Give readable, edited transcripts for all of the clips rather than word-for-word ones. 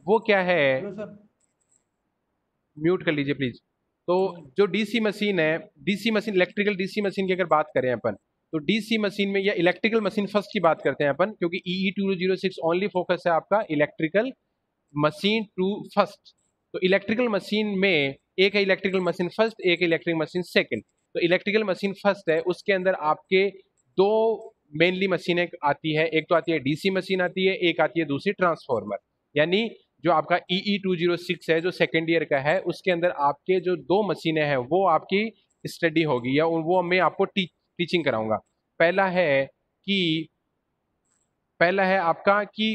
वो क्या है, हेलो सर। म्यूट कर लीजिए प्लीज। तो जो डीसी मशीन है, DC machine, electrical DC machine की अगर बात करें अपन, तो डीसी मशीन में या इलेक्ट्रिकल मशीन फर्स्ट की बात करते हैं अपन, क्योंकि EE2006 ओनली फोकस है आपका इलेक्ट्रिकल मशीन टू फर्स्ट। तो इलेक्ट्रिकल मशीन में एक है इलेक्ट्रिकल मशीन फर्स्ट, एक इलेक्ट्रिकल मशीन सेकंड। तो इलेक्ट्रिकल मशीन फर्स्ट है, उसके अंदर आपके दो मेनली मशीनें आती है, एक तो आती है डीसी मशीन आती है, एक आती है दूसरी ट्रांसफॉर्मर। यानी जो आपका EE2006 है जो सेकेंड ईयर का है, उसके अंदर आपके जो दो मशीनें हैं वो आपकी स्टडी होगी, या वो मैं आपको टीचिंग कराऊंगा। पहला है कि पहला है आपका कि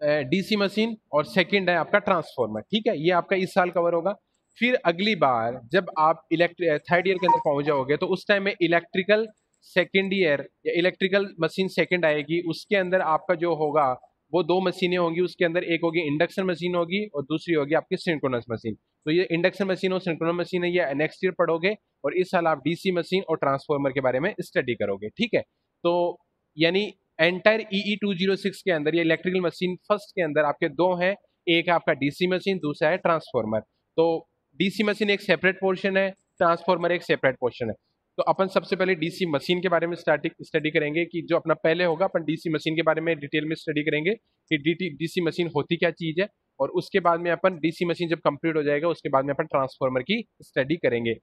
डीसी मशीन, और सेकंड है आपका ट्रांसफॉर्मर। ठीक है, ये आपका इस साल कवर होगा। फिर अगली बार जब आप थर्ड ईयर के अंदर पहुंच जाओगे तो उस टाइम में इलेक्ट्रिकल सेकंड ईयर या इलेक्ट्रिकल मशीन सेकंड आएगी। उसके अंदर आपका जो होगा वो दो मशीनें होंगी, उसके अंदर एक होगी इंडक्शन मशीन होगी और दूसरी होगी आपकी सिंक्रोनस मशीन। तो ये इंडक्शन मशीन और सिंक्रोनस मशीन है, ये नेक्स्ट ईयर पढ़ोगे, और इस साल आप डीसी मशीन और ट्रांसफॉर्मर के बारे में स्टडी करोगे। ठीक है, तो यानी एंटायर EE2006 के अंदर, ये इलेक्ट्रिकल मशीन फर्स्ट के अंदर आपके दो हैं, एक है आपका डीसी मशीन, दूसरा है ट्रांसफॉर्मर। तो डीसी मशीन एक सेपरेट पोर्शन है, ट्रांसफॉर्मर एक सेपरेट पोर्शन है। तो अपन सबसे पहले डीसी मशीन के बारे में स्टडी करेंगे, कि जो अपना पहले होगा अपन डीसी मशीन के बारे में डिटेल में स्टडी करेंगे कि डीसी मशीन होती क्या चीज है। और उसके बाद में अपन डीसी मशीन जब कंप्लीट हो जाएगा उसके बाद में अपन ट्रांसफॉर्मर की स्टडी करेंगे।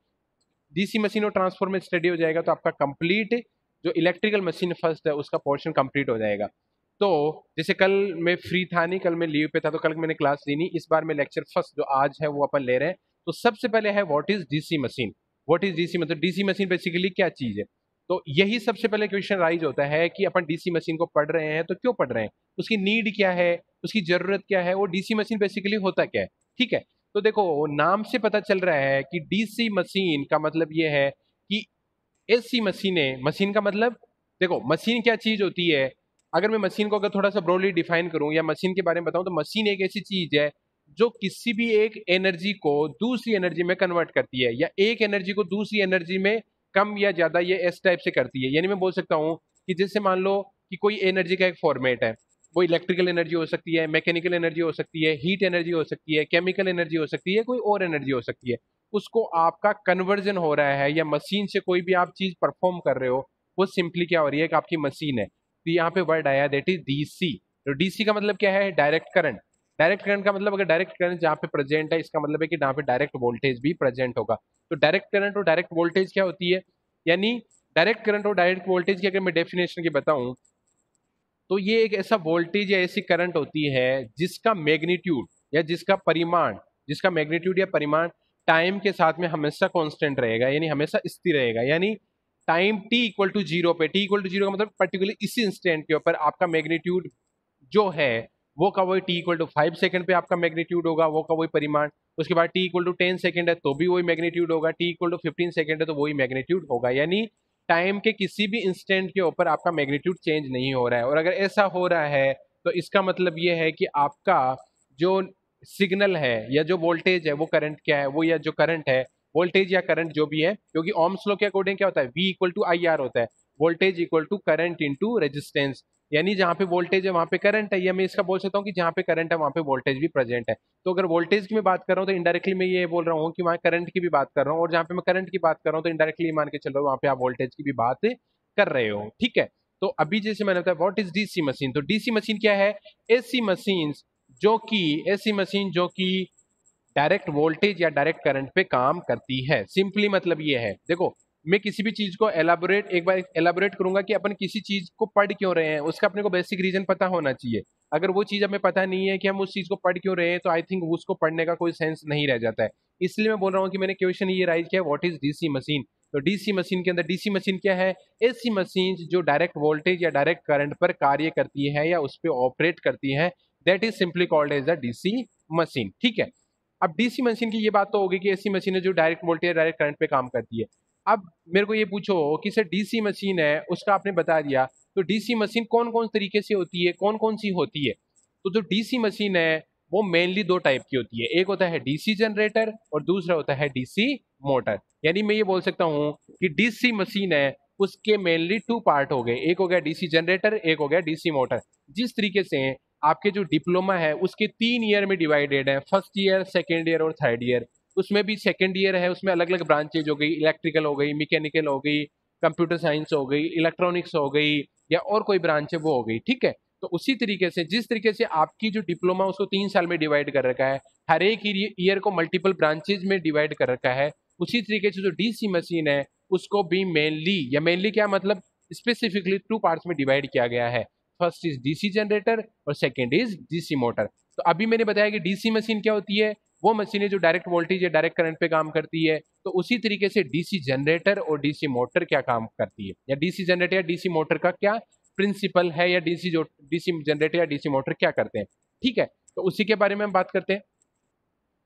डीसी मशीन और ट्रांसफॉर्मर स्टडी हो जाएगा तो आपका कंप्लीट जो इलेक्ट्रिकल मशीन फर्स्ट है उसका पोर्शन कंप्लीट हो जाएगा। तो जैसे कल मैं फ्री था नहीं, कल मैं लीव पे था, तो कल मैंने क्लास ली नहीं, इस बार मैं लेक्चर फर्स्ट जो आज है वो अपन ले रहे हैं। तो सबसे पहले है what is DC machine. What is DC मतलब डीसी मशीन बेसिकली क्या चीज है। तो यही सबसे पहले क्वेश्चन राइज होता है कि अपन डीसी मशीन को पढ़ रहे हैं तो क्यों पढ़ रहे हैं, उसकी नीड क्या है, उसकी जरूरत क्या है, वो डीसी मशीन बेसिकली होता क्या है। ठीक है, तो देखो नाम से पता चल रहा है कि डीसी मशीन का मतलब ये है कि एसी मशीनें, मशीन का मतलब, देखो मशीन क्या चीज होती है। अगर मैं मशीन को अगर थोड़ा सा ब्रॉडली डिफाइन करूं या मशीन के बारे में बताऊं, तो मशीन एक ऐसी चीज है जो किसी भी एक एनर्जी को दूसरी एनर्जी में कन्वर्ट करती है, या एक एनर्जी को दूसरी एनर्जी में कम या ज्यादा ये इस टाइप से करती है। यानी मैं बोल सकता हूं कि जैसे मान लो कि कोई एनर्जी का एक फॉर्मेट है, वो इलेक्ट्रिकल एनर्जी हो सकती है, मैकेनिकल एनर्जी हो सकती है, हीट एनर्जी हो सकती है, केमिकल एनर्जी हो सकती है, कोई और एनर्जी हो सकती है। उसको आपका कन्वर्जन हो रहा है, या मशीन से कोई भी आप चीज परफॉर्म कर रहे हो, वो सिंपली क्या हो रही है कि आपकी मशीन है। तो यहाँ पे वर्ड आया दैट इज डीसी। तो डीसी का मतलब क्या है, डायरेक्ट करंट। डायरेक्ट करंट का मतलब, अगर डायरेक्ट करंट जहाँ पे प्रेजेंट है, इसका मतलब है कि जहाँ पे डायरेक्ट वोल्टेज भी प्रेजेंट होगा। तो डायरेक्ट करंट और डायरेक्ट वोल्टेज क्या होती है, यानी डायरेक्ट करंट और डायरेक्ट वोल्टेज की अगर मैं डेफिनेशन की बताऊं, तो ये एक ऐसा वोल्टेज या ऐसी करंट होती है जिसका मैग्नीट्यूड या जिसका परिमाण, जिसका मैग्नीट्यूड या परिमाण टाइम के साथ में हमेशा कांस्टेंट रहेगा, यानी हमेशा स्थिर रहेगा। यानी time T equal to zero पे, टी इक्वल टू जीरो का मतलब पर्टिकुलर इसी इंस्टेंट के ऊपर आपका मैग्नीट्यूड जो है वो का वही टी इक्वल टू 5 सेकंड पे आपका मैग्नीट्यूड होगा, वो का वही परिमाण। उसके बाद टी इक्वल टू 10 सेकंड है तो भी वही मैग्नीट्यूड होगा, टी इक्वल टू 15 सेकंड है तो वही मैग्नीट्यूड होगा। यानी टाइम के किसी भी इंस्टेंट के ऊपर आपका मैग्नीट्यूड चेंज नहीं हो रहा है। और अगर ऐसा हो रहा है तो इसका मतलब ये है कि आपका जो सिग्नल है या जो वोल्टेज है वो करंट क्या है, वो या जो करंट है, वोल्टेज या करंट जो भी है, क्योंकि ओम्स लॉ के अकॉर्डिंग क्या होता है, V equal to I R होता है, voltage equal to current into resistance. यानी जहां पे वोल्टेज है वहां पे करंट है, या मैं इसका बोल सकता हूँ कि जहां पे करंट है वहां पे वोल्टेज भी प्रेजेंट है। तो अगर वोल्टेज की मैं बात कर रहा हूँ तो इनडायरेक्टली मैं ये बोल रहा हूँ कि वहां करंट की भी बात कर रहा हूँ, और जहां पे मैं करंट की बात कर रहा हूँ तो इनडायरेक्टली मान के चल रहा हूँ वहां पे आप वोल्टेज की भी बात कर रहे हो। ठीक है, तो अभी जैसे मैंने बताया व्हाट इज डीसी मशीन, तो डीसी मशीन क्या है, ऐसी मशीन जो कि डायरेक्ट वोल्टेज या डायरेक्ट करंट पे काम करती है। सिंपली मतलब ये है, देखो मैं किसी भी चीज को एलाबोरेट एक बार एलाबोरेट करूंगा कि अपन किसी चीज को पढ़ क्यों रहे हैं, उसका अपने को बेसिक रीजन पता होना चाहिए। अगर वो चीज हमें पता नहीं है कि हम उस चीज को पढ़ क्यों रहे हैं, तो आई थिंक उसको पढ़ने का कोई सेंस नहीं रह जाता है। इसलिए मैं बोल रहा हूँ कि मैंने क्वेश्चन ये राइज किया व्हाट इज डीसी मशीन। तो डीसी मशीन के अंदर डीसी मशीन क्या है, ऐसी मशीन जो डायरेक्ट वोल्टेज या डायरेक्ट करंट पर कार्य करती है या उस पर ऑपरेट करती है, that is simply called as the DC machine. ठीक है, अब डीसी मशीन की ये बात तो होगी कि ऐसी मशीन है जो डायरेक्ट वोल्टेज डायरेक्ट करंट पे काम करती है। अब मेरे को ये पूछो कि सर डीसी मशीन है उसका आपने बता दिया, तो डीसी मशीन कौन कौन तरीके से होती है, कौन कौन सी होती है। तो जो डीसी मशीन है वो मेनली दो टाइप की होती है, एक होता है डीसी जनरेटर और दूसरा होता है डीसी मोटर। यानी मैं ये बोल सकता हूँ कि डीसी मशीन है उसके मेनली टू पार्ट हो गए, एक हो गया डीसी जनरेटर, एक हो गया डीसी मोटर। जिस तरीके से आपके जो डिप्लोमा है उसके 3 ईयर में डिवाइडेड है, फर्स्ट ईयर, सेकेंड ईयर और थर्ड ईयर। उसमें भी सेकेंड ईयर है, उसमें अलग अलग ब्रांचेज हो गई, इलेक्ट्रिकल हो गई, मैकेनिकल हो गई, कंप्यूटर साइंस हो गई, इलेक्ट्रॉनिक्स हो गई, या और कोई ब्रांच है वो हो गई, ठीक है। तो उसी तरीके से जिस तरीके से आपकी जो डिप्लोमा उसको 3 साल में डिवाइड कर रखा है, हर एक ईयर को मल्टीपल ब्रांचेज में डिवाइड कर रखा है, उसी तरीके से जो डीसी मशीन है उसको भी मेनली, या मेनली क्या मतलब, स्पेसिफिकली 2 पार्ट्स में डिवाइड किया गया है। फर्स्ट इज डीसी जनरेटर और सेकेंड इज डीसी मोटर। तो अभी मैंने बताया कि डीसी मशीन क्या होती है, वो मशीन है जो डायरेक्ट वोल्टेज या डायरेक्ट करंट पे काम करती है। तो उसी तरीके से डीसी जनरेटर और डीसी मोटर क्या काम करती है, या डीसी जनरेटर या डीसी मोटर का क्या प्रिंसिपल है, या डीसी जनरेटर या डीसी मोटर क्या करते हैं, ठीक है। तो उसी के बारे में हम बात करते हैं।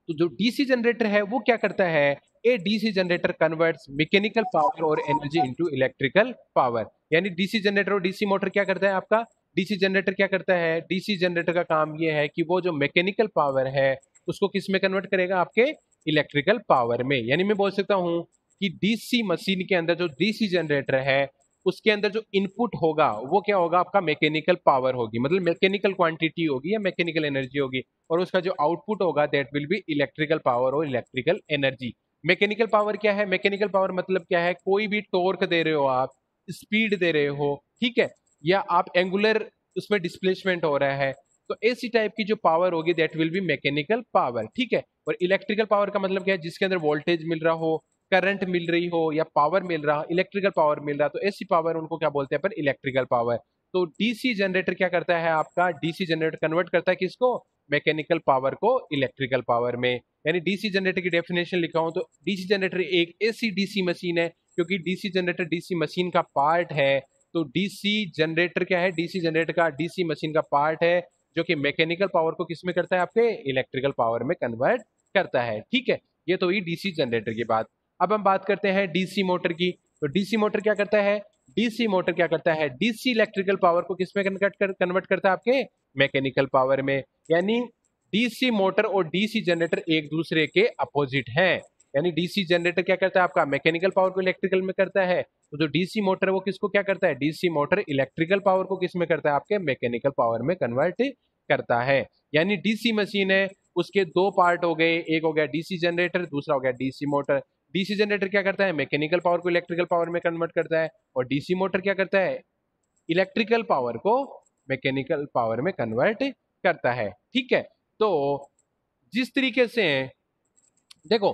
तो जो डीसी जनरेटर है वो क्या करता है, a DC generator converts mechanical power और एनर्जी इनटू इलेक्ट्रिकल पावर। यानी डीसी जनरेटर और डीसी मोटर क्या करता है आपका, डीसी जनरेटर क्या करता है, डीसी जनरेटर का काम ये है कि वो जो मैकेनिकल पावर है उसको किस में कन्वर्ट करेगा, आपके इलेक्ट्रिकल पावर में। यानी मैं बोल सकता हूं कि डीसी मशीन के अंदर जो डीसी जनरेटर है उसके अंदर जो इनपुट होगा वो क्या होगा, आपका मैकेनिकल पावर होगी, मतलब मैकेनिकल क्वांटिटी होगी या मैकेनिकल एनर्जी होगी, और उसका जो आउटपुट होगा that will B electrical power और इलेक्ट्रिकल एनर्जी। मैकेनिकल पावर क्या है, मैकेनिकल पावर मतलब क्या है, कोई भी टॉर्क दे रहे हो आप, स्पीड दे रहे हो, ठीक है, या आप एंगुलर उसमें डिस्प्लेसमेंट हो रहा है, तो ऐसी टाइप की जो पावर होगी that will B mechanical power, ठीक है। और इलेक्ट्रिकल पावर का मतलब क्या है, जिसके अंदर वोल्टेज मिल रहा हो, करंट मिल रही हो, या पावर मिल रहा, इलेक्ट्रिकल पावर मिल रहा, तो ऐसी पावर उनको क्या बोलते हैं अपन, इलेक्ट्रिकल पावर। तो डीसी जनरेटर क्या करता है आपका, डीसी जनरेटर कन्वर्ट करता है किसको, मैकेनिकल पावर को इलेक्ट्रिकल पावर में। यानी डीसी जनरेटर की डेफिनेशन लिखा हूं तो डीसी जनरेटर एक ऐसी डीसी मशीन है, क्योंकि डीसी जनरेटर डीसी मशीन का पार्ट है, तो डीसी जनरेटर क्या है, डीसी जनरेटर का डीसी मशीन का पार्ट है, जो कि मैकेनिकल पावर को किस में करता है, आपके इलेक्ट्रिकल पावर में कन्वर्ट करता है, ठीक है। ये तो हुई डीसी जनरेटर की बात। अब हम बात करते हैं डीसी मोटर की। तो डीसी मोटर क्या करता है, डीसी मोटर क्या करता है, डीसी इलेक्ट्रिकल पावर को किस में कन्वर्ट करता है, आपके मैकेनिकल पावर में। यानी डीसी मोटर और डीसी जनरेटर एक दूसरे के अपोजिट हैं। यानी डीसी जनरेटर क्या करता है, आपका मैकेनिकल पावर को इलेक्ट्रिकल में करता है, तो जो डीसी मोटर है वो किसको क्या करता है, डीसी मोटर इलेक्ट्रिकल पावर को किस में करता है, आपके मैकेनिकल पावर में कन्वर्ट करता है। यानी डीसी मशीन है उसके 2 पार्ट हो गए, एक हो गया डीसी जनरेटर, दूसरा हो गया डीसी मोटर। डीसी जनरेटर क्या करता है, मैकेनिकल पावर को इलेक्ट्रिकल पावर में कन्वर्ट करता है, और डीसी मोटर क्या करता है, इलेक्ट्रिकल पावर को मैकेनिकल पावर में कन्वर्ट करता है, ठीक है। तो जिस तरीके से देखो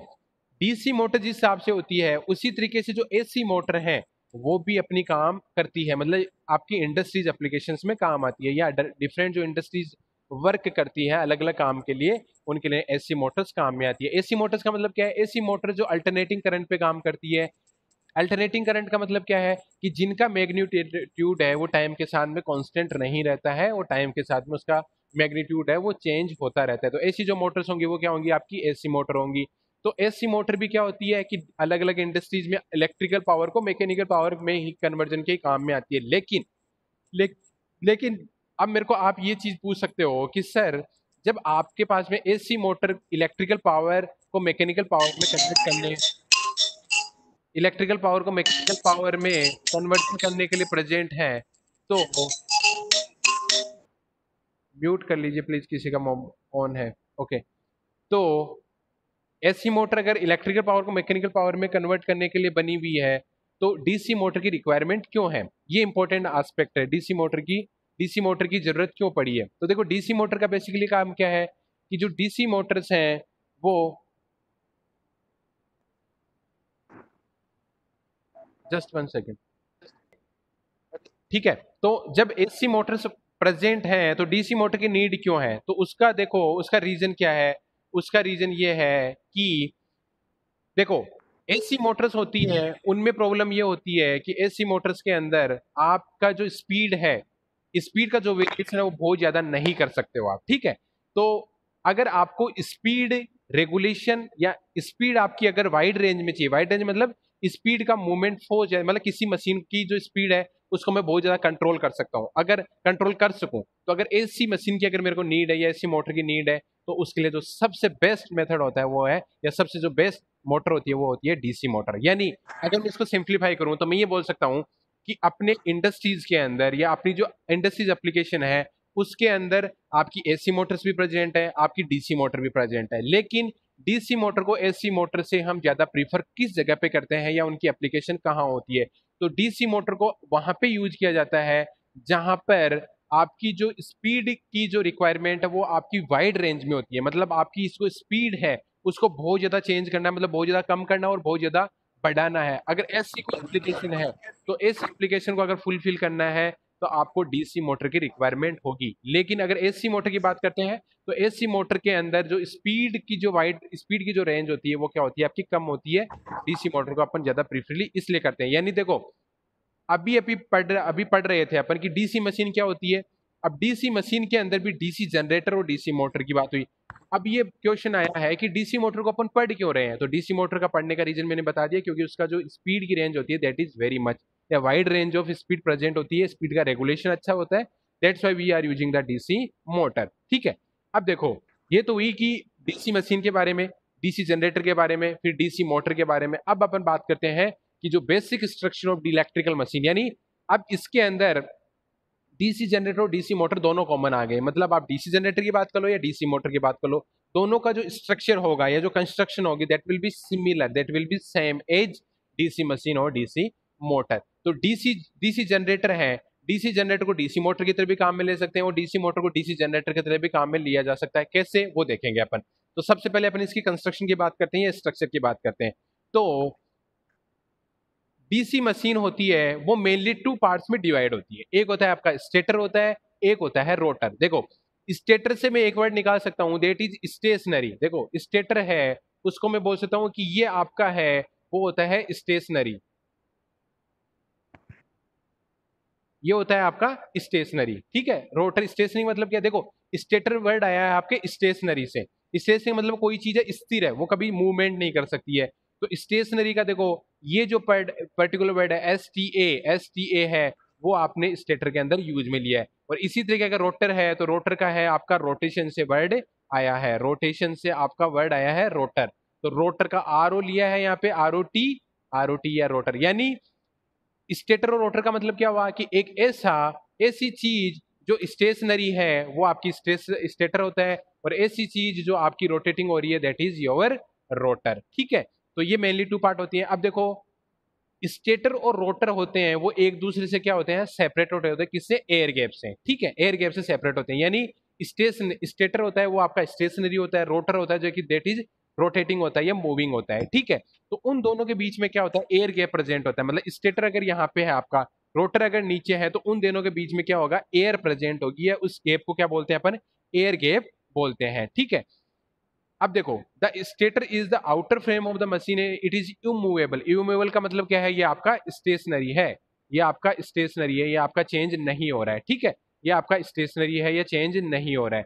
डीसी मोटर जिस हिसाब से होती है उसी तरीके से जो एसी मोटर है वो भी अपनी काम करती है, मतलब आपकी इंडस्ट्रीज एप्लीकेशंस में काम आती है, या डिफरेंट जो इंडस्ट्रीज वर्क करती है अलग अलग काम के लिए, उनके लिए एसी मोटर्स काम में आती है। एसी मोटर्स का मतलब क्या है, एसी मोटर जो अल्टरनेटिंग करंट पे काम करती है। अल्टरनेटिंग करंट का मतलब क्या है कि जिनका मैग्नीट्यूड है वो टाइम के साथ में कांस्टेंट नहीं रहता है, और टाइम के साथ में उसका मैग्नीट्यूड है वो चेंज होता रहता है। तो ऐसी जो मोटर्स होंगी वो क्या होंगी, आपकी एसी मोटर होंगी। तो एसी मोटर भी क्या होती है कि अलग अलग इंडस्ट्रीज में इलेक्ट्रिकल पावर को मैकेनिकल पावर में ही कन्वर्जन के काम में आती है। ले, लेकिन अब मेरे को आप ये चीज पूछ सकते हो कि सर जब आपके पास में एसी मोटर इलेक्ट्रिकल पावर को मैकेनिकल पावर में कन्वर्ट करने, इलेक्ट्रिकल पावर को मैकेनिकल पावर में कन्वर्ट करने के लिए प्रेजेंट है, तो म्यूट कर लीजिए प्लीज, किसी का ऑन है, ओके। तो एसी मोटर अगर इलेक्ट्रिकल पावर को मैकेनिकल पावर में कन्वर्ट करने के लिए बनी हुई है, तो डीसी मोटर की रिक्वायरमेंट क्यों है, ये इंपॉर्टेंट एस्पेक्ट है। डीसी मोटर की जरूरत क्यों पड़ी है, तो देखो डीसी मोटर का बेसिकली काम क्या है कि जो डीसी मोटर्स हैं वो, जस्ट 1 सेकेंड, ठीक है। तो जब एसी मोटर्स प्रेजेंट हैं तो डीसी मोटर की नीड क्यों है, तो उसका देखो उसका रीजन क्या है। उसका रीजन ये है कि देखो एसी मोटर्स होती है उनमें प्रॉब्लम ये होती है कि एसी मोटर्स के अंदर आपका जो स्पीड है, स्पीड का जो वेरिएशन है वो बहुत ज्यादा नहीं कर सकते हो आप, ठीक है। तो अगर आपको स्पीड रेगुलेशन या स्पीड आपकी अगर वाइड रेंज में चाहिए, वाइड रेंज मतलब स्पीड का मूवमेंट हो जाए, मतलब किसी मशीन की जो स्पीड है उसको मैं बहुत ज्यादा कंट्रोल कर सकता हूँ, अगर कंट्रोल कर सकूं, तो अगर एसी मशीन की अगर मेरे को नीड है या एसी मोटर की नीड है, तो उसके लिए जो सबसे बेस्ट मेथड होता है वो है, या सबसे जो बेस्ट मोटर होती है वो होती है डीसी मोटर। यानी अगर मैं इसको सिंप्लीफाई करूं तो मैं ये बोल सकता हूं कि अपने इंडस्ट्रीज के अंदर या अपनी जो इंडस्ट्रीज एप्लीकेशन है उसके अंदर आपकी एसी मोटर्स भी प्रेजेंट है, आपकी डीसी मोटर भी प्रेजेंट है। लेकिन डीसी मोटर को एसी मोटर से हम ज्यादा प्रीफर किस जगह पे करते हैं या उनकी एप्लीकेशन कहाँ होती है? तो डीसी मोटर को वहां पे यूज किया जाता है जहां पर आपकी जो स्पीड की जो रिक्वायरमेंट है वो आपकी वाइड रेंज में होती है। मतलब आपकी इसको स्पीड है उसको बहुत ज्यादा चेंज करना है, मतलब बहुत ज्यादा कम करना और बहुत ज्यादा बढ़ाना है। अगर ऐसी कोई एप्लीकेशन है तो इस एप्लीकेशन को अगर फुलफिल करना है तो आपको डीसी मोटर की रिक्वायरमेंट होगी। लेकिन अगर एसी मोटर की बात करते हैं तो एसी मोटर के अंदर जो स्पीड की जो वाइड स्पीड की जो रेंज होती है वो क्या होती है आपकी कम होती है। डीसी मोटर को अपन ज्यादा प्रीफरली इसलिए करते हैं। यानी देखो अभी पढ़ रहे थे अपन की डीसी मशीन क्या होती है। अब डीसी मशीन के अंदर भी डीसी जनरेटर और डीसी मोटर की बात हुई। अब ये क्वेश्चन आया है कि डीसी मोटर को अपन पढ़ क्यों रहे हैं? तो डीसी मोटर का पढ़ने का रीजन मैंने बता दिया, क्योंकि उसका जो स्पीड की रेंज होती है दैट इज वेरी मच, या wide range of speed present होती है, स्पीड का रेगुलेशन अच्छा होता है। That's why we are using the DC motor. ठीक है, अब देखो ये तो हुई कि डीसी मशीन के बारे में, डीसी जनरेटर के बारे में, फिर डीसी मोटर के बारे में। अब अपन बात करते हैं कि जो basic structure of electrical machine, यानी अब इसके अंदर डीसी जनरेटर और डीसी मोटर दोनों कॉमन आ गए। मतलब आप डीसी जनरेटर की बात कर लो या डीसी मोटर की बात कर लो, दोनों का जो स्ट्रक्चर होगा या जो कंस्ट्रक्शन होगी that will be similar, that will be same as DC machine और डीसी मोटर। तो डीसी डीसी जनरेटर है, डीसी जनरेटर को डीसी मोटर की तरह भी काम में ले सकते हैं और डीसी मोटर को डीसी जनरेटर की तरह भी काम में लिया जा सकता है। कैसे वो देखेंगे अपन। तो सबसे पहले अपन इसकी कंस्ट्रक्शन की बात करते हैं या स्ट्रक्चर की बात करते हैं। तो डीसी मशीन होती है वो मेनली टू पार्ट्स में डिवाइड होती है। एक होता है आपका स्टेटर होता है, एक होता है रोटर। देखो स्टेटर से मैं एक वर्ड निकाल सकता हूं दैट इज स्टेशनरी। देखो स्टेटर है उसको मैं बोल सकता हूं कि ये आपका है वो होता है स्टेशनरी, ये होता है आपका स्टेशनरी। ठीक है, रोटर स्टेशनरी मतलब क्या? देखो स्टेटर वर्ड आया है आपके स्टेशनरी से। स्टेशनरी मतलब कोई चीज है स्थिर है, वो कभी मूवमेंट नहीं कर सकती है। तो स्टेशनरी का देखो ये जो पर्टिकुलर वर्ड है एस टी ए है वो आपने स्टेटर के अंदर यूज में लिया है। और इसी तरीके का रोटर है तो रोटर का है आपका रोटेशन से वर्ड आया है, रोटेशन से आपका वर्ड आया है रोटर। तो रोटर का आर ओ लिया है यहाँ पे, आर ओ टी या रोटर। यानी स्टेटर और रोटर का मतलब क्या हुआ कि एक ऐसी चीज जो स्टेशनरी है वो आपकी स्टेटर होता है, और ऐसी चीज जो आपकी रोटेटिंग हो रही है दैट इज योर रोटर। ठीक है, तो ये मेनली टू पार्ट होती है। अब देखो स्टेटर और रोटर होते हैं वो एक दूसरे से क्या होते हैं? सेपरेट होते हैं। किससे? एयर गैप से। ठीक है, एयर गैप से सेपरेट होते हैं। यानी स्टेटर होता है वो आपका स्टेशनरी होता है, रोटर होता है जो कि दैट इज रोटेटिंग होता है या मूविंग होता है। ठीक है, तो उन दोनों के बीच में क्या होता है? एयर गैप प्रेजेंट होता है। मतलब स्टेटर अगर यहाँ पे है आपका, रोटर अगर नीचे है, तो उन दोनों के बीच में क्या होगा? एयर प्रेजेंट होगी, या उस गैप को क्या बोलते हैं अपन? एयर गैप बोलते हैं। ठीक है, अब देखो the stator is the outer frame of the machine, it is immovable. Immovable का मतलब क्या है? ये आपका स्टेशनरी है, ये आपका स्टेशनरी है, ये आपका चेंज नहीं हो रहा है। ठीक है, ये आपका स्टेशनरी है, ये चेंज नहीं हो रहा है।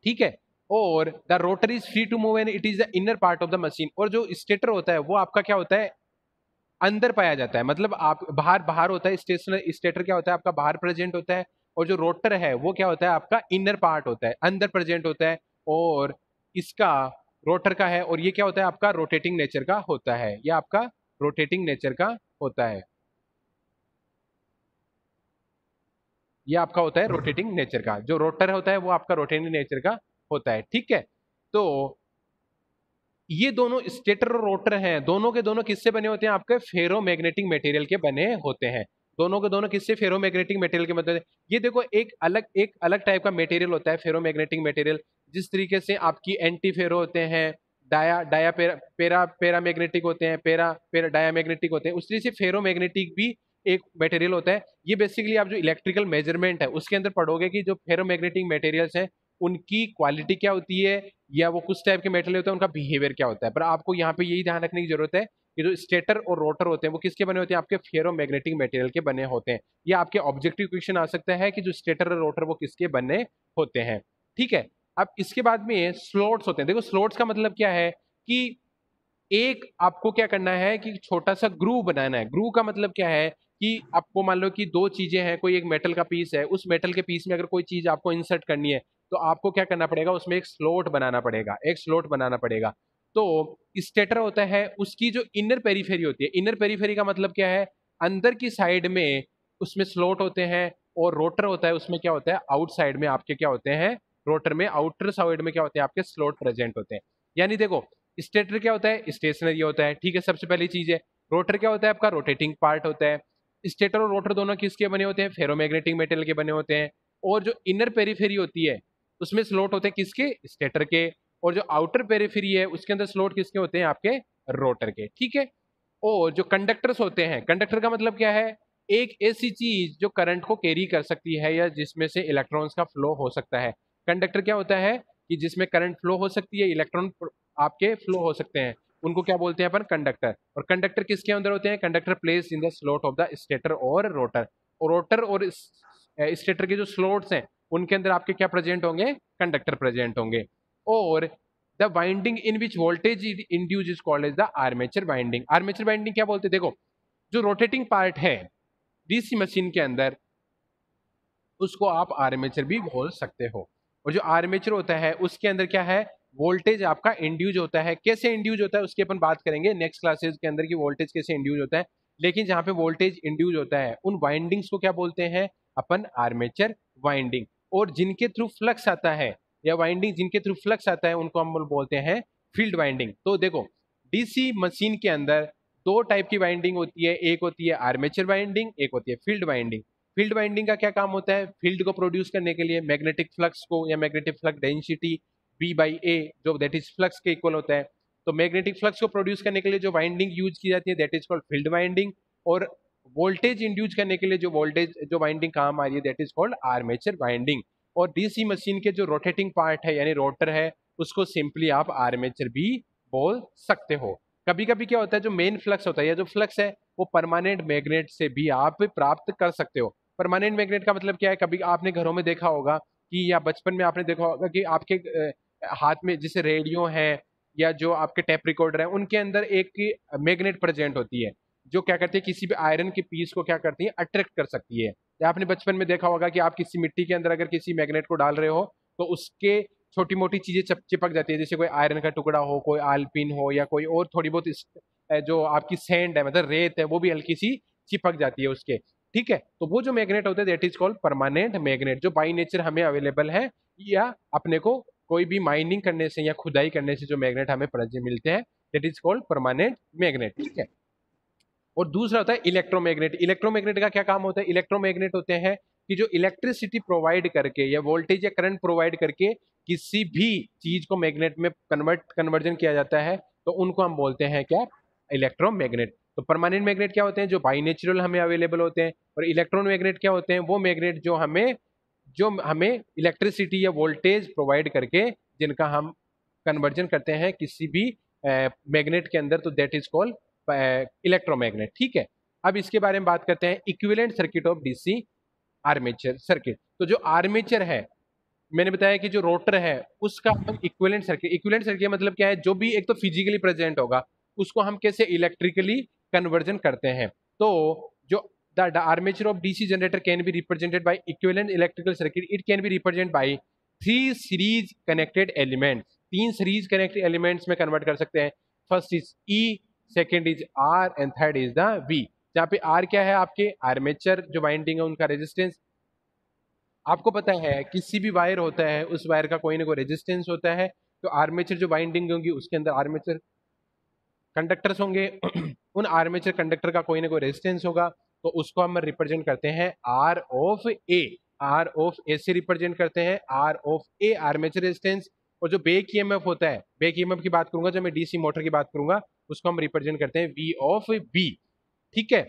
ठीक है, और the rotor is free to move and it is the inner part of the machine. और जो स्टेटर होता है वो आपका क्या होता है? अंदर पाया जाता है। मतलब आप बाहर बाहर होता है। स्टेटर क्या होता है आपका? बाहर प्रेजेंट होता है। और जो रोटर है वो क्या होता है आपका? इनर पार्ट होता है, अंदर प्रेजेंट होता है। और इसका रोटर का है, और ये क्या होता है आपका? रोटेटिंग नेचर का होता है, ये आपका रोटेटिंग नेचर का होता है, ये आपका होता है रोटेटिंग नेचर का। जो रोटर होता है वो आपका रोटेटिंग नेचर का होता है। ठीक है, तो ये दोनों स्टेटर और रोटर हैं, दोनों के दोनों किससे बने होते हैं? आपके फेरोमैग्नेटिक मटेरियल के बने होते हैं। दोनों के दोनों किससे? फेरोमैग्नेटिक मटेरियल के मतलब ये देखो एक अलग टाइप का मटेरियल होता है फेरोमैग्नेटिक मटेरियल। जिस तरीके से आपकी एंटी फेरो होते हैं, डाया डाया पेरा पेरा पैरामैग्नेटिक होते हैं, पेरा पेरा डायामैग्नेटिक होते हैं, उस तरीके से फेरोमैग्नेटिक भी एक मटेरियल होता है। ये बेसिकली आप जो इलेक्ट्रिकल मेजरमेंट है उसके अंदर पढ़ोगे कि जो फेरोमैग्नेटिक मटेरियल्स हैं उनकी क्वालिटी क्या होती है, या वो कुछ टाइप के मेटल होते हैं उनका बिहेवियर क्या होता है। पर आपको यहाँ पे यही ध्यान रखने की जरूरत है कि जो स्टेटर और रोटर होते हैं वो किसके बने होते हैं? आपके फेरोमैग्नेटिक मटेरियल के बने होते हैं। ये आपके ऑब्जेक्टिव क्वेश्चन आ सकता है कि जो स्टेटर और रोटर वो किसके बने होते हैं। ठीक है, अब इसके बाद में स्लॉट्स होते हैं। देखो स्लॉट्स का मतलब क्या है कि एक आपको क्या करना है कि छोटा सा ग्रूव बनाना है। ग्रूव का मतलब क्या है कि आपको मान लो कि दो चीजें हैं, कोई एक मेटल का पीस है, उस मेटल के पीस में अगर कोई चीज आपको इंसर्ट करनी है तो आपको क्या करना पड़ेगा? उसमें एक स्लॉट बनाना पड़ेगा, एक स्लॉट बनाना पड़ेगा। तो स्टेटर होता है उसकी जो इनर पेरीफेरी होती है। इनर पेरीफेरी का मतलब क्या है? अंदर की साइड में उसमें स्लॉट होते हैं, और रोटर होता है उसमें क्या होता है, आउटसाइड में आपके क्या होते हैं, रोटर में आउटर साइड में क्या होते हैं आपके स्लॉट प्रेजेंट होते हैं। यानी देखो स्टेटर क्या होता है, स्टेशनरी होता है, ठीक है, सबसे पहली चीज है। रोटर क्या होता है आपका, रोटेटिंग पार्ट होता है। स्टेटर और रोटर दोनों किसके बने होते हैं, फेरोमैग्नेटिक मेटल के बने होते हैं। और जो इनर पेरिफेरी होती है उसमें स्लॉट होते हैं किसके, स्टेटर के। और जो आउटर पेरिफेरी है उसके अंदर स्लॉट किसके होते हैं, आपके रोटर के, ठीक है। और जो कंडक्टर्स होते हैं, कंडक्टर का मतलब क्या है, एक ऐसी चीज जो करंट को कैरी कर सकती है या जिसमें से इलेक्ट्रॉन्स का फ्लो हो सकता है। कंडक्टर क्या होता है कि जिसमें करंट फ्लो हो सकती है, इलेक्ट्रॉन आपके फ्लो हो सकते हैं, उनको क्या बोलते हैं अपन, कंडक्टर। और कंडक्टर किसके अंदर होते हैं, conductor place in the slot of the stator और रोटर। और रोटर और स्टेटर के जो स्लॉट्स हैं उनके अंदर आपके क्या प्रेजेंट होंगे, कंडक्टर प्रेजेंट होंगे। और the winding in which voltage induce is called as the armature winding. Armature winding क्या बोलते हैं, देखो जो रोटेटिंग पार्ट है डीसी मशीन के अंदर उसको आप आर्मेचर भी बोल सकते हो। और जो आर्मेचर होता है उसके अंदर क्या है, वोल्टेज आपका इंड्यूज होता है। कैसे इंड्यूज होता है उसकी अपन बात करेंगे नेक्स्ट क्लासेस के अंदर की, वोल्टेज कैसे इंड्यूज होता है। लेकिन जहां पे वोल्टेज इंड्यूज होता है उन वाइंडिंग्स को क्या बोलते हैं अपन, आर्मेचर वाइंडिंग। और जिनके थ्रू फ्लक्स आता है या वाइंडिंग जिनके थ्रू फ्लक्स आता है उनको हम बोलते हैं फील्ड वाइंडिंग। तो देखो डीसी मशीन के अंदर दो टाइप की वाइंडिंग होती है, एक होती है आर्मेचर वाइंडिंग, एक होती है फील्ड वाइंडिंग। फील्ड वाइंडिंग का क्या काम होता है, फील्ड को प्रोड्यूस करने के लिए मैग्नेटिक फ्लक्स को या magnetic flux density B by A जो दैट इज फ्लक्स के इक्वल होता है, तो मैग्नेटिक फ्लक्स को प्रोड्यूस करने के लिए जो वाइंडिंग यूज की जाती है that is called field winding. और वोल्टेज इंड्यूस करने के लिए जो वोल्टेज जो वाइंडिंग काम आ रही है that is called armature winding. और डीसी मशीन के जो रोटेटिंग पार्ट है यानी रोटर है उसको सिंपली आप आर्मेचर भी बोल सकते हो। कभी कभी क्या होता है जो मेन फ्लक्स होता है या जो फ्लक्स है वो परमानेंट मैग्नेट से भी आप प्राप्त कर सकते हो। परमानेंट मैग्नेट का मतलब क्या है, कभी आपने घरों में देखा होगा कि या बचपन में आपने देखा होगा कि आपके हाथ में जैसे रेडियो है या जो आपके टेप रिकॉर्डर है उनके अंदर एक मैग्नेट प्रेजेंट होती है जो क्या करती है किसी भी आयरन के पीस को क्या करती है, अट्रैक्ट कर सकती है। या आपने बचपन में देखा होगा कि आप किसी मिट्टी के अंदर अगर किसी मैग्नेट को डाल रहे हो तो उसके छोटी मोटी चीजें चिपक जाती है, जैसे कोई आयरन का टुकड़ा हो, कोई आलपिन हो या कोई और थोड़ी बहुत जो आपकी सैंड है मतलब रेत है वो भी हल्की सी चिपक जाती है उसके, ठीक है। तो वो जो मैग्नेट होते हैं that is called permanent magnet जो बाई नेचर हमें अवेलेबल है या अपने को कोई भी माइनिंग करने से या खुदाई करने से जो मैग्नेट हमें मिलते हैं that is called permanent magnet, ठीक है। और दूसरा होता है इलेक्ट्रोमैग्नेट। इलेक्ट्रोमैग्नेट का क्या काम होता है, इलेक्ट्रोमैग्नेट होते हैं कि जो इलेक्ट्रिसिटी प्रोवाइड करके या वोल्टेज या करंट प्रोवाइड करके किसी भी चीज को मैग्नेट में कन्वर्जन किया जाता है तो उनको हम बोलते हैं क्या, इलेक्ट्रोमैग्नेट। तो परमानेंट मैग्नेट क्या होते हैं, जो बाई नेचुरल हमें अवेलेबल होते हैं। और इलेक्ट्रॉन मैग्नेट क्या होते हैं, वो मैग्नेट जो हमें इलेक्ट्रिसिटी या वोल्टेज प्रोवाइड करके जिनका हम कन्वर्जन करते हैं किसी भी मैग्नेट के अंदर, तो दैट इज कॉल्ड इलेक्ट्रोमैग्नेट, ठीक है। अब इसके बारे में बात करते हैं equivalent circuit of DC armature circuit. तो जो आर्मेचर है मैंने बताया कि जो रोटर है उसका हम इक्विवेलेंट सर्किट, इक्विवेलेंट सर्किट मतलब क्या है, जो भी एक तो फिजिकली प्रेजेंट होगा उसको हम कैसे इलेक्ट्रिकली कन्वर्जन करते हैं। तो जो the armature of DC generator can be represented by equivalent electrical circuit, it can be represented by three series connected elements. तीन सीरीज कनेक्टेड एलिमेंट्स में कन्वर्ट कर सकते हैं। First is E, second is R and third is the V. जहाँ पे are क्या है, आपके आर्मेचर जो वाइंडिंग है उनका रेजिस्टेंस। आपको पता है किसी भी वायर होता है उस वायर का कोई ना कोई रेजिस्टेंस होता है, तो आर्मेचर जो वाइंडिंग होगी उसके अंदर आर्मेचर कंडक्टर्स होंगे उन आर्मेचर कंडक्टर का कोई ना कोई रेजिस्टेंस होगा, तो उसको हम रिप्रेजेंट करते हैं R of A. R of A से रिप्रेजेंट करते हैं R of A armature resistance. और जो बेक ईएमएफ होता है, बेक ईएमएफ की बात करूंगा, जब मैं डीसी मोटर की बात करूंगा उसको हम रिप्रेजेंट करते हैं वी ऑफ बी, ठीक है।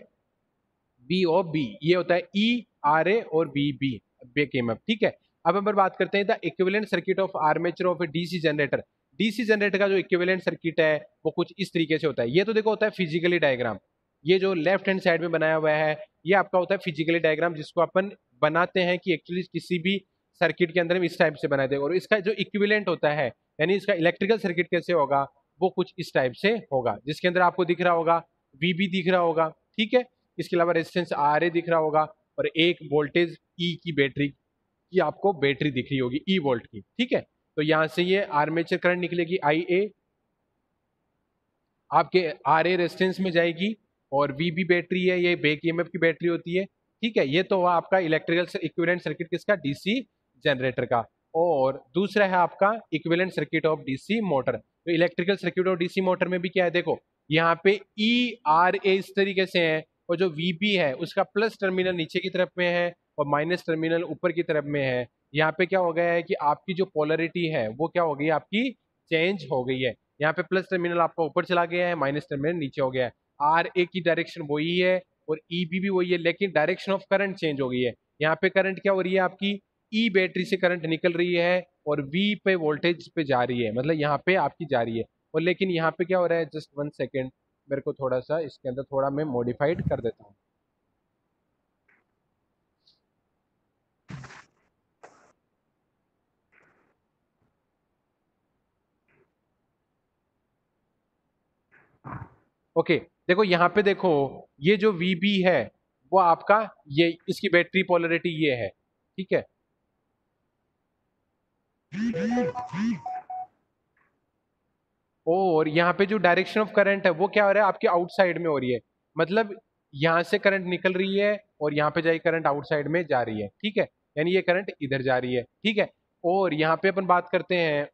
बी ऑफ बी ये होता है ई आर ए और बी बी बेक ईएमएफ, ठीक है। अब हम बात करते हैं the equivalent circuit of armature of A DC generator. DC generator का जो इक्विवेलेंट सर्किट है वो कुछ इस तरीके से होता है। ये तो देखो होता है फिजिकली डायग्राम, ये जो लेफ्ट हैंड साइड में बनाया हुआ है ये आपका होता है फिजिकली डायग्राम जिसको अपन बनाते हैं कि एक्चुअली किसी भी सर्किट के अंदर हम इस टाइप से बनाते हैं। और इसका जो इक्विवेलेंट होता है यानी इसका इलेक्ट्रिकल सर्किट कैसे होगा वो कुछ इस टाइप से होगा, जिसके अंदर आपको दिख रहा होगा वीबी दिख रहा होगा, ठीक है। इसके अलावा रेजिस्टेंस आर ए दिख रहा होगा और एक वोल्टेज ई की बैटरी की आपको बैटरी दिख रही होगी ई वोल्ट की, ठीक है। तो यहां से ये आर्मेचर करंट निकलेगी आई ए, आपके आर ए रेजिस्टेंस में जाएगी और वी बी बैटरी है ये बैक ईएमएफ की बैटरी होती है, ठीक है, ये तो हुआ आपका इलेक्ट्रिकल इक्विवेलेंट सर्किट किसका, डीसी जनरेटर का। और दूसरा है आपका equivalent circuit of DC motor. तो electrical circuit of DC motor में भी क्या है, देखो यहाँ पे ई आर ए इस तरीके से है, और जो वीबी है उसका प्लस टर्मिनल नीचे की तरफ में है और माइनस टर्मिनल ऊपर की तरफ में है। यहाँ पे क्या हो गया है कि आपकी जो पोलरिटी है वो क्या हो गई, आपकी चेंज हो गई है। यहाँ पे प्लस टर्मिनल आपका ऊपर चला गया है, माइनस टर्मिनल नीचे हो गया है। आर ए की डायरेक्शन वही है और ईबी भी वही है, लेकिन डायरेक्शन ऑफ करंट चेंज हो गई है। यहाँ पे करंट क्या हो रही है आपकी, ई बैटरी से करंट निकल रही है और वी पे वोल्टेज पे जा रही है, मतलब यहाँ पे आपकी जा रही है। और लेकिन यहाँ पे क्या हो रहा है, जस्ट 1 सेकेंड, मेरे को थोड़ा सा इसके अंदर थोड़ा मैं मॉडिफाइड कर देता हूँ। ओके, देखो यहाँ पे देखो, ये जो वीबी है वो आपका, ये इसकी बैटरी पोलरिटी ये है, ठीक है। और यहाँ पे जो डायरेक्शन ऑफ करंट है वो क्या हो रहा है, आपके आउटसाइड में हो रही है, मतलब यहाँ से करंट निकल रही है और यहाँ पे जाए करंट आउटसाइड में जा रही है, ठीक है, यानी ये करंट इधर जा रही है, ठीक है। और यहाँ पे अपन बात करते हैं,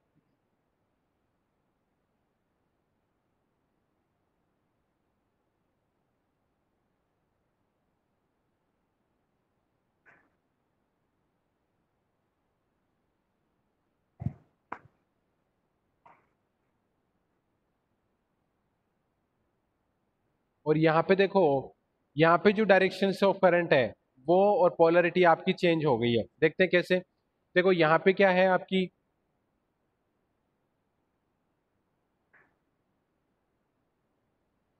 और यहाँ पे देखो, यहाँ पे जो डायरेक्शन ऑफ करंट है वो और पोलरिटी आपकी चेंज हो गई है। देखते हैं कैसे, देखो यहाँ पे क्या है आपकी,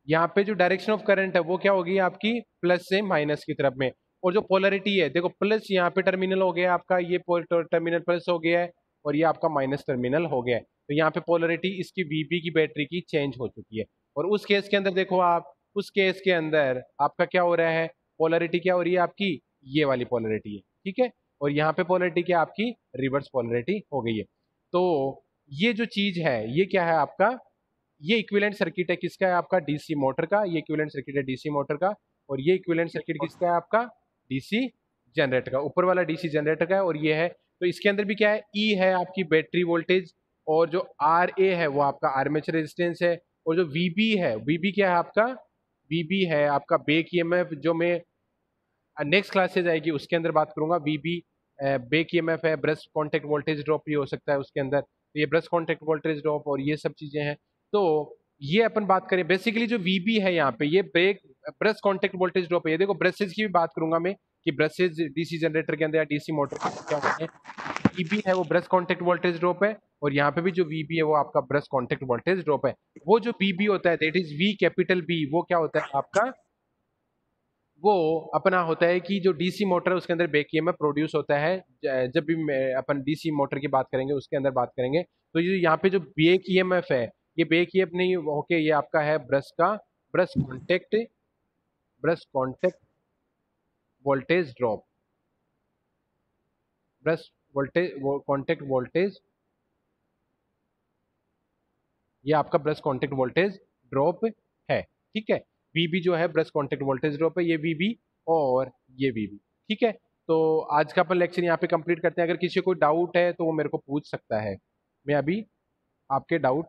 यहाँ पे जो डायरेक्शन ऑफ करंट है वो क्या होगी आपकी, प्लस से माइनस की तरफ में। और जो पोलरिटी है देखो, प्लस यहाँ पे टर्मिनल हो गया आपका, ये टर्मिनल प्लस हो गया है और ये आपका माइनस टर्मिनल हो गया है। तो यहाँ पे पोलरिटी इसकी वीबी की बैटरी की चेंज हो चुकी है। और उस केस के अंदर देखो आप, उस केस के अंदर आपका क्या हो रहा है, पोलरिटी क्या हो रही है आपकी, ये वाली पोलरिटी है, ठीक है। और यहाँ पे पोलरिटी क्या आपकी, रिवर्स पोलरिटी हो गई है। तो ये जो चीज है ये क्या है आपका, ये इक्विवेलेंट सर्किट है किसका है, आपका डीसी मोटर का। ये इक्विवेलेंट सर्किट है डीसी मोटर का। और ये इक्विवेलेंट सर्किट किसका है, आपका डीसी जनरेटर का। ऊपर वाला डीसी जनरेटर का है और ये है। तो इसके अंदर भी क्या है, ई है आपकी बैटरी वोल्टेज, और जो आर ए है वो आपका आर्मेचर रेजिस्टेंस है। और जो वीबी है, वीबी क्या है आपका, वीबी है आपका बेक ईएमएफ, जो मैं नेक्स्ट क्लासेज आएगी उसके अंदर बात करूंगा। वीबी बेक ईएमएफ है, ब्रश कॉन्टेक्ट वोल्टेज ड्रॉप भी हो सकता है उसके अंदर, तो ये ब्रश कॉन्टेक्ट वोल्टेज ड्रॉप और ये सब चीजें हैं। तो ये अपन बात करें बेसिकली जो वीबी है यहाँ पे, ये break brush contact voltage drop है। ये देखो ब्रशेज की भी बात करूंगा मैं, कि ब्रशेज डीसी जनरेटर के अंदर या डीसी मोटर के अंदर क्या होते हैं, वीबी है वो ब्रश कॉन्टेक्ट वोल्टेज ड्रॉप है, और यहाँ पे भी जो वीबी है वो आपका ब्रश कॉन्टेक्ट वोल्टेज ड्रॉप है। वो जो वीबी होता है that is V capital B, वो क्या होता है आपका, वो अपना होता है कि जो डीसी मोटर है उसके अंदर बैक ईएमएफ प्रोड्यूस होता है। जब भी अपन डीसी मोटर की बात करेंगे उसके अंदर बात करेंगे, तो ये यहाँ पे जो बैक ईएमएफ है, ये बैक ईएमएफ नहीं होके ये आपका है ब्रश का, brush contact voltage drop, brush voltage contact voltage, ये आपका ब्रश कॉन्टेक्ट वोल्टेज ड्रॉप है, ठीक है। वीबी जो है ब्रश कॉन्टेक्ट वोल्टेज ड्रॉप है, ये वीबी और ये वीबी, ठीक है। तो आज का अपन लेक्चर यहाँ पे कंप्लीट करते हैं। अगर किसी को डाउट है तो वो मेरे को पूछ सकता है, मैं अभी आपके डाउट